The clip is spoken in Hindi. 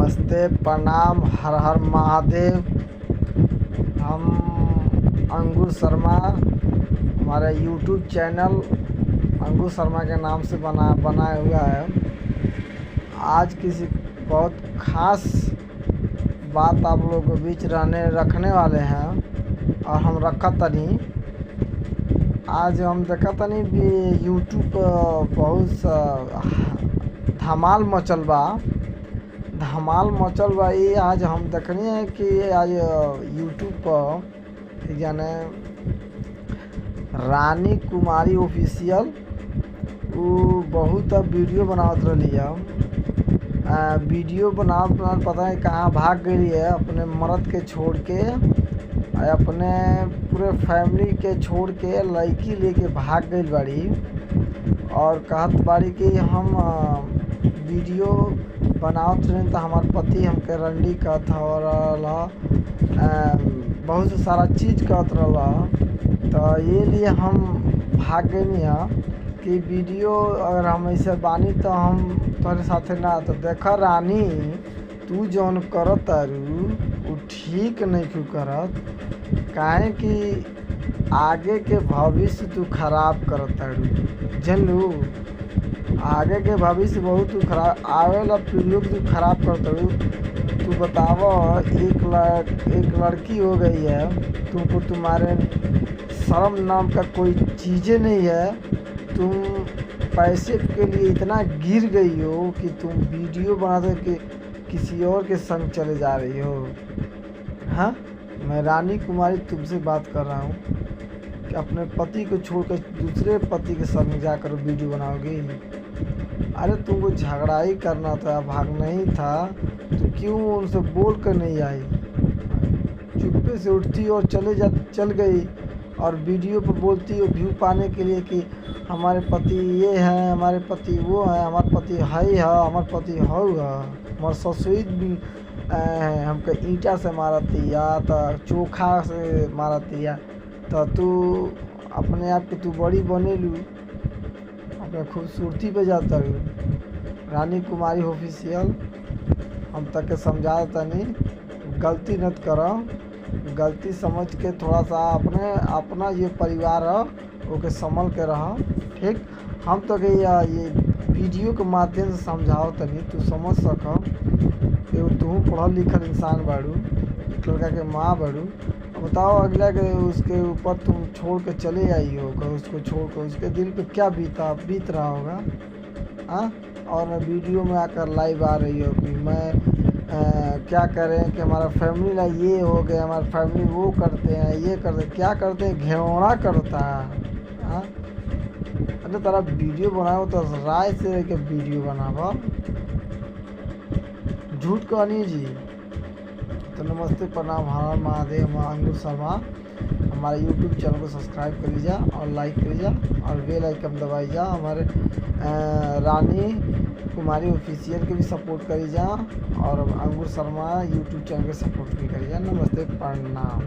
नमस्ते, प्रणाम, हर हर महादेव। हम अंकुर शर्मा, हमारा यूट्यूब चैनल अंकुर शर्मा के नाम से बनाया हुआ है। आज किसी बहुत ख़ास बात आप लोगों के बीच रखने वाले हैं और हम रखा तनी। आज हम देखा तनी भी यूट्यूब पर बहुत धमाल मचल बा। ये आज हम देखनी है कि आज यूट्यूब पर जाने रानी कुमारी ऑफिशियल वो बहुत वीडियो बनावत रही है। वीडियो बनावत पता है कहाँ भाग गई है, अपने मर्द के छोड़ के, अपने पूरे फैमिली के छोड़ के लड़की लेके भाग गई बाड़ी और कहत बाड़ी कि हम वीडियो बनावत रहे तो हमार पति हमके रंडी कहत रहा, बहुत सारा चीज़ कहत रहा। तो ये लिए हम भाग गई कि वीडियो अगर हम ऐसे बानी तो हम तुम्हारे साथे ना। तो देखा रानी, तू जौन करत तारू वो ठीक नहीं क्यों करत, काहे कि आगे के भविष्य तू खराब करत तारू। जानलू, आगे के भविष्य बहुत तू खराब, आवे वाला पीढ़ियों को तू खराब करत तारू। तू बतावो, एक लड़की हो गई है, तुमको तुम्हारे शर्म नाम का कोई चीज़ें नहीं है। तुम पैसे के लिए इतना गिर गई हो कि तुम वीडियो बनाते कि किसी और के संग चले जा रही हो। हाँ, मैं रानी कुमारी तुमसे बात कर रहा हूँ कि अपने पति को छोड़कर दूसरे पति के संग जाकर वीडियो बनाओगी। अरे तुमको झगड़ा ही करना था, भागना ही था, तो क्यों उनसे बोल कर नहीं आई? चुप्पे से उठती और चल गई और वीडियो पर बोलती हो व्यू पाने के लिए कि हमारे पति ये हैं, हमारे पति वो हैं, हमारे पति है, हमारे पति हौ है, हमारे ससुर भी हमको ईंटा से मारती या तो चोखा से मारती या। तो तू अपने आप के तू बड़ी बनेलू, अपने खूबसूरती पे जाता रू। रानी कुमारी ऑफिशियल हम तक के समझा तनी, गलती मत करो। गलती समझ के थोड़ा सा अपना ये परिवार है ओके संभल के रहो, ठीक। हम तो के ये वीडियो के माध्यम से समझाओ तनी तू समझ सको कि तू पढ़ल लिखल इंसान बाड़ू, एक लड़का के माँ बाड़ू। बताओ अगला के उसके ऊपर तुम छोड़ के चले आई होगा, उसको छोड़ कर उसके दिल पे क्या बीत रहा होगा। हाँ, और मैं वीडियो में आकर लाइव आ रही हो कि मैं क्या करें कि हमारा फैमिली ना ये हो गया, हमारा फैमिली वो करते हैं, ये करते, क्या करते हैं, घेवड़ा करता है। हाँ, अरे तेरा वीडियो बनाओ तो राय से रह के वीडियो बनावा, झूठ को नहीं जी। तो नमस्ते, प्रणाम, हर हर महादेव। मैं अंकुर शर्मा, हमारे यूट्यूब चैनल को सब्सक्राइब कर लीजिए और लाइक कर लीजिए और बेल आइकन दबाई जा। हमारे रानी कुमारी ऑफिशियल के भी सपोर्ट करी जा और अंकुर शर्मा यूट्यूब चैनल के सपोर्ट भी करी जा। नमस्ते, प्रणाम।